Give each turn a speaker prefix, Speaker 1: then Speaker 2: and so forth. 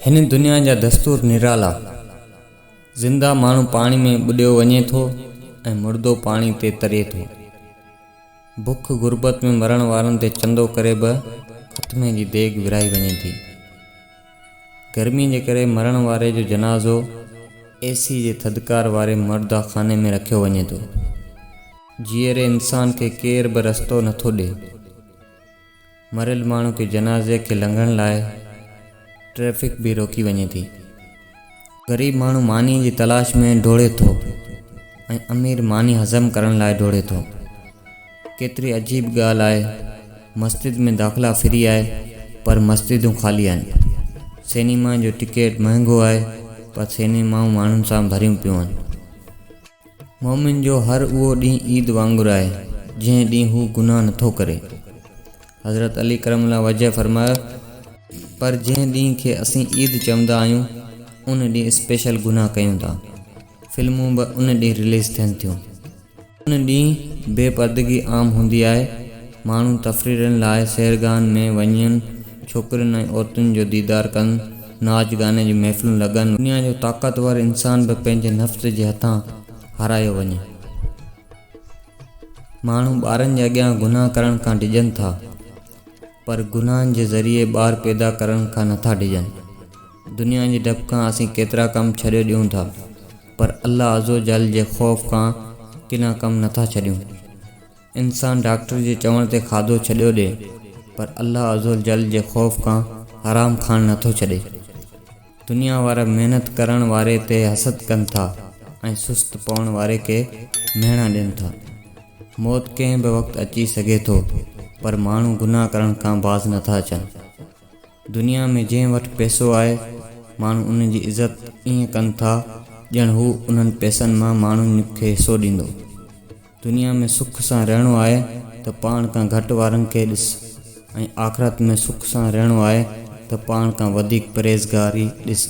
Speaker 1: हिन दुनिया जा दस्तूर निराला। ज़िंदा माण्हू पाणी में बुॾियो वञे थो ऐं मुर्दो पाणी ते तरे थो। बुख गुरबत में मरण वारनि ते चंदो करे बि ख़त्मे जी देग विराई वञे थी। गर्मी जे करे मरण वारे जो जनाज़ो एसी जे थधिकार वारे मर्दाखाने में रखियो वञे थो। जीअरे इंसान खे केर बि रस्तो नथो ॾिए। मरियल माण्हू के जनाज़े के लंघण लाइ ट्रैफिक भी रोकी वञे थी। गरीब माण्हू मानी जी तलाश में डोड़े थो ऐं अमीर मानी हज़म करण लाइ डोड़े थो। केतरी अजीब ॻाल्हि आहे, मस्जिद में दाख़िला फ्री आहे पर मस्जिदूं ख़ाली आहिनि। सिनेमा जो टिकट महांगो आहे पर सिनेमाऊं माण्हुनि सां भरियूं पियूं आहिनि। मोमिन जो हर उहो ॾींहुं ईद वांगुरु आहे जंहिं ॾींहुं हू गुनाह नथो करे। हज़रत अली करमल्लाह वजह फरमायो, पर जंहिं ॾींहुं खे असीं ईद चवंदा आहियूं उन ॾींहुं स्पेशल गुनाह कयूं था। फिल्मूं बि उन ॾींहुं रिलीज़ थियनि थियूं। उन ॾींहुं बेपर्दगी आम हूंदी आहे। माण्हू तफ़रीरनि लाइ सैरगाहनि में वञनि, छोकिरियुनि ऐं औरतुनि जो दीदार कनि, नाच गाने जी महफ़िलूं लॻनि। दुनिया जो ताक़तवर इंसान बि पंहिंजे नफ़्स जे हथां हारायो वञे। माण्हू ॿारनि जे अॻियां गुनाह करण खां डिॼनि था पर गुनाहनि जे ज़रिए ॿार पैदा करण खां नथा डिॼनि। दुनिया जी डप खां असीं केतिरा कम छॾे ॾियूं था पर अल्लाह अज़ो जल जे ख़ौफ़ खां किना कम नथा छॾियूं। इंसान डॉक्टर जे चवण ते खाधो छॾियो ॾिए पर अल्लाह अज़ो जल जे ख़ौफ़ खां हराम खान नथो छॾे। दुनिया वारा महिनत करण वारे ते हसद कनि था ऐं सुस्त पवण वारे के मेणा ॾियनि था। मौत कंहिं बि वक़्तु अची सघे थो पर माण्हू गुनाह करण खां बाज़ नथा अचनि। दुनिया में जंहिं वटि पैसो आहे माण्हू उन जी इज़त ईअं कनि था ॼण हू उन्हनि पैसनि मां माण्हुनि खे हिसो ॾींदो। दुनिया में सुख सां रहणो आहे त पाण खां घटि वारनि खे ॾिस ऐं आख़िरत में सुख सां रहणो आहे त पाण खां वधीक परहेज़गारी ॾिस।